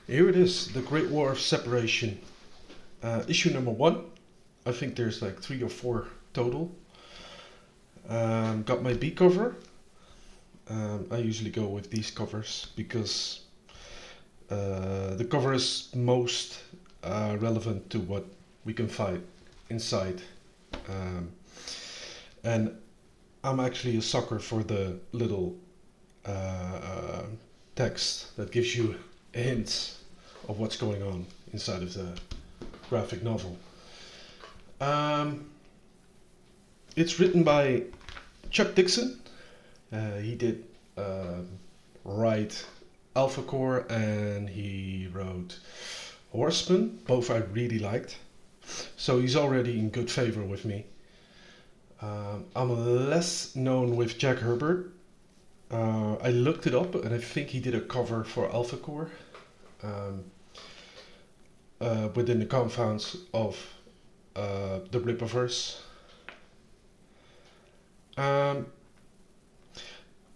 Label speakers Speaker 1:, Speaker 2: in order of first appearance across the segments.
Speaker 1: Here it is, The Great War of Separation. Issue number one. I think there's like 3 or 4 total. Got my B cover. I usually go with these covers because the cover is most relevant to what we can find inside. Um, and I'm actually a sucker for the little text that gives you hints of what's going on inside of the graphic novel. Um, it's written by Chuck Dixon. He did write Alpha Core and he wrote Horseman. Both I really liked. So he's already in good favor with me. I'm less known with Jack Herbert. I looked it up and I think he did a cover for Alpha Core um, within the confines of the Rippaverse. Um,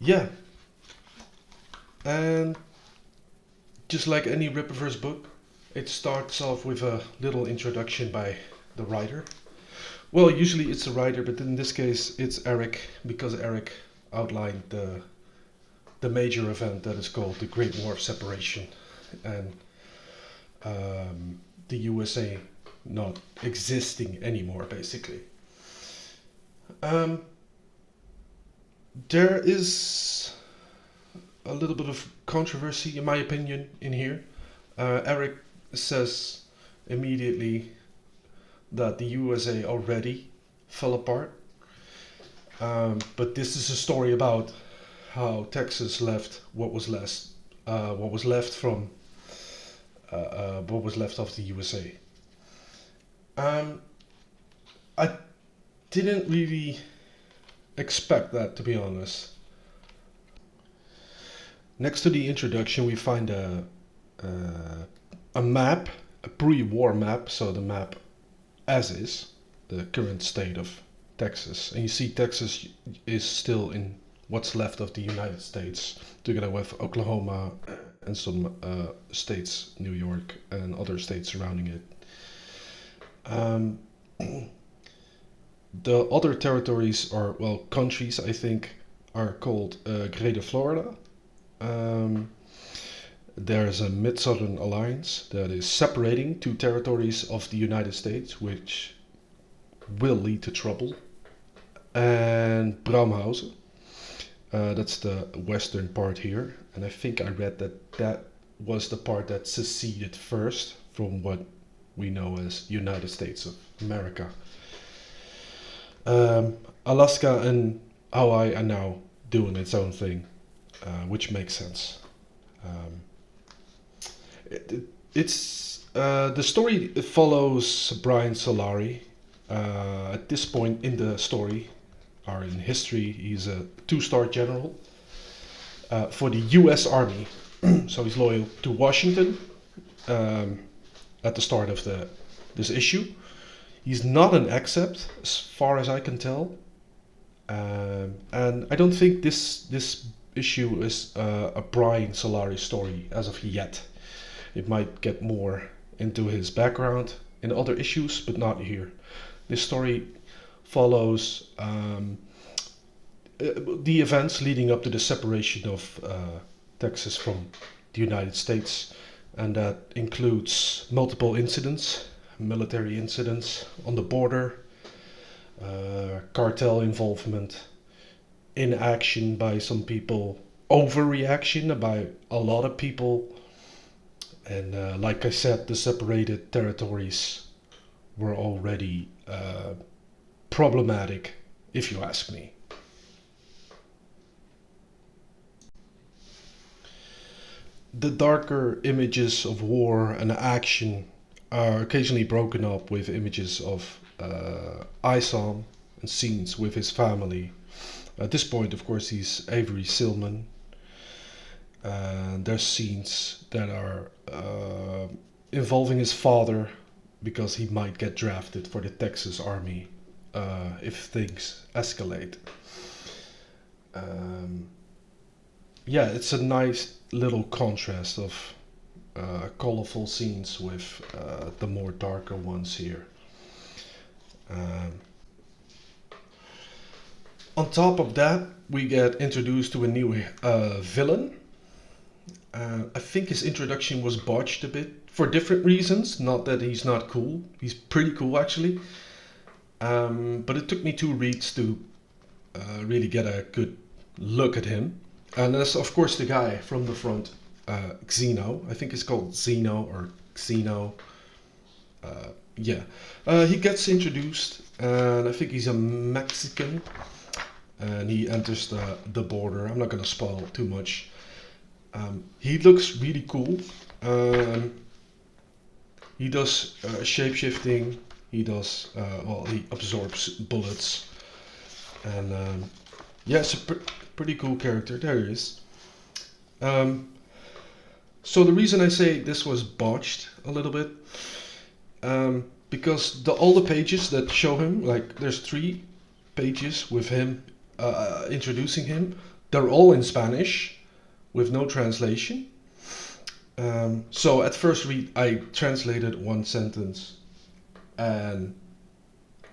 Speaker 1: yeah, and just like any Rippaverse book, it starts off with a little introduction by the writer. Well, usually it's the writer, but in this case it's Eric, because Eric outlined the major event that is called the Great War of Separation, and the USA not existing anymore, basically. Um, there is a little bit of controversy, in my opinion, in here. Eric says immediately that the USA already fell apart, but this is a story about how Texas left what was left from what was left of the USA. Um, I didn't really expect that, to be honest. Next to the introduction, we find a map, a pre-war map, so the map as is, the current state of Texas. And you see Texas is still in what's left of the United States, together with Oklahoma and some states, New York and other states surrounding it. Um, the other territories, or well, countries, I think, are called Greater Florida. Um, there's a Mid-Southern Alliance that is separating 2 territories of the United States, which will lead to trouble. And Braunhausen, that's the western part here. And I think I read that that was the part that seceded first from what we know as United States of America. Alaska and Hawaii are now doing its own thing, which makes sense. Um, it's the story follows Brian Solari. At this point in the story, or in history, he's a 2-star general for the U.S. Army. So he's loyal to Washington um, at the start of this issue. He's not an accept, as far as I can tell, and I don't think this issue is a Brian Solari story as of yet. It might get more into his background in other issues, but not here. This story follows the events leading up to the separation of Texas from the United States, and that includes multiple incidents, military incidents on the border, cartel involvement, inaction by some people, overreaction by a lot of people, and like I said, the separated territories were already problematic, if you ask me. The darker images of war and action are occasionally broken up with images of ISOM and scenes with his family. At this point, of course, he's Avery Silman. There's scenes that are involving his father, because he might get drafted for the Texas Army if things escalate. Yeah, it's a nice little contrast of colorful scenes with the more darker ones here. Um, on top of that, we get introduced to a new villain. I think his introduction was botched a bit for different reasons. Not that he's not cool. He's pretty cool actually. But it took me 2 reads to really get a good look at him. And that's of course the guy from the front, Xeno. I think it's called Xeno or Xeno. Yeah. He gets introduced, and I think he's a Mexican. And he enters the border. I'm not going to spoil too much. He looks really cool. He does shape-shifting. He does, he absorbs bullets. And yeah, it's a pretty cool character. There he is. So the reason I say this was botched a little bit, because all the pages that show him, like there's 3 pages with him introducing him, they're all in Spanish with no translation. So at first read I translated 1 sentence and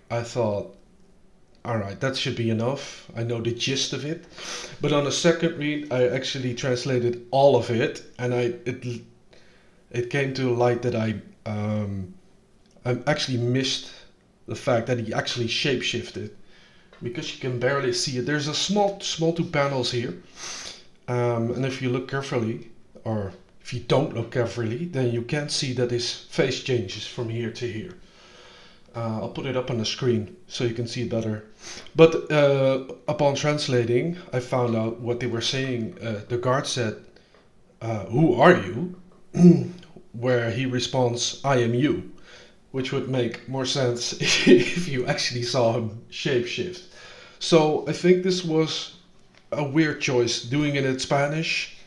Speaker 1: I thought, alright, that should be enough. I know the gist of it. But on a second read I actually translated all of it, and it came to light that I actually missed the fact that he actually shapeshifted, because you can barely see it. There's a small 2 panels here, and if you look carefully, or if you don't look carefully, then you can see that his face changes from here to here. I'll put it up on the screen so you can see it better. But upon translating, I found out what they were saying. The guard said, "Who are you?" Where he responds, "I am you," which would make more sense if you actually saw him shapeshift. So I think this was a weird choice, doing it in Spanish.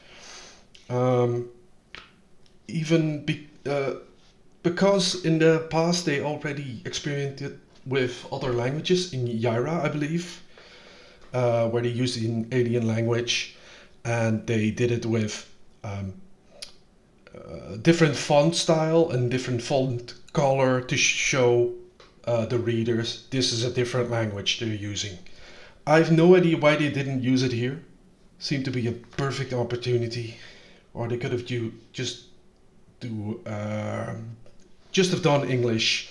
Speaker 1: Because in the past they already experienced it with other languages, in Yaira, I believe, where they used an alien language, and they did it with different font style and different font color to show the readers this is a different language they're using. I have no idea why they didn't use it here. Seemed to be a perfect opportunity, or they could have just have done English.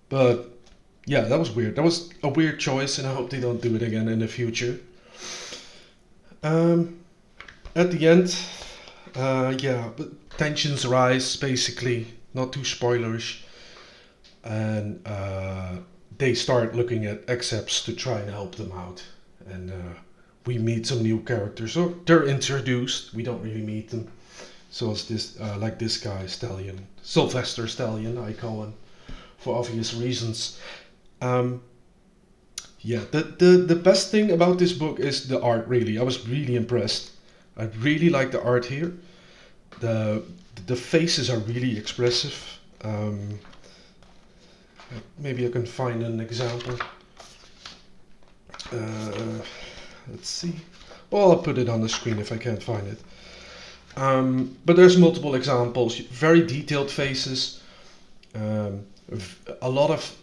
Speaker 1: But yeah, that was weird. That was a weird choice, and I hope they don't do it again in the future. At the end, yeah, but tensions rise, basically, not too spoilerish, and they start looking at Accepts to try and help them out, and we meet some new characters. So they're introduced, we don't really meet them. So it's this, like this guy, Stallion, Sylvester Stallion, I call him, for obvious reasons. Yeah, the best thing about this book is the art, really. I was really impressed. I really like the art here. The faces are really expressive. Maybe I can find an example. Let's see. Well, I'll put it on the screen if I can't find it. But there's multiple examples, very detailed faces, a lot of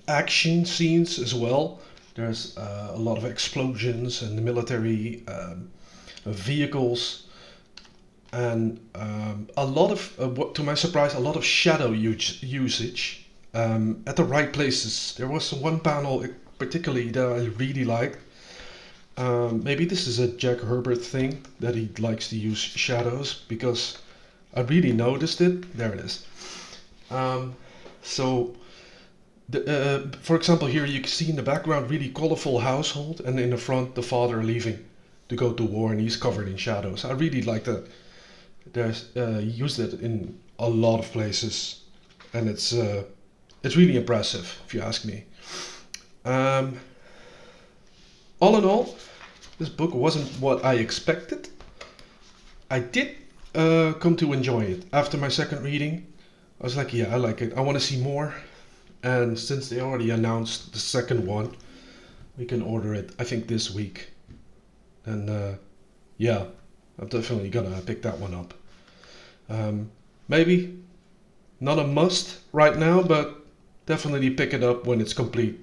Speaker 1: action scenes as well. There's a lot of explosions and military vehicles, and a lot of, to my surprise, a lot of shadow usage at the right places. There was one panel particularly that I really liked. Maybe this is a Jack Herbert thing, that he likes to use shadows, because I really noticed it. There it is. For example, here you can see in the background really colorful household, and in the front the father leaving to go to war, and he's covered in shadows. I really like that. There's used it in a lot of places, and it's really impressive if you ask me. All in all, this book wasn't what I expected. I did come to enjoy it. After my second reading, I was like, yeah, I like it. I want to see more. And since they already announced the second one, we can order it, I think, this week. And yeah, I'm definitely gonna pick that one up. Maybe not a must right now, but definitely pick it up when it's complete.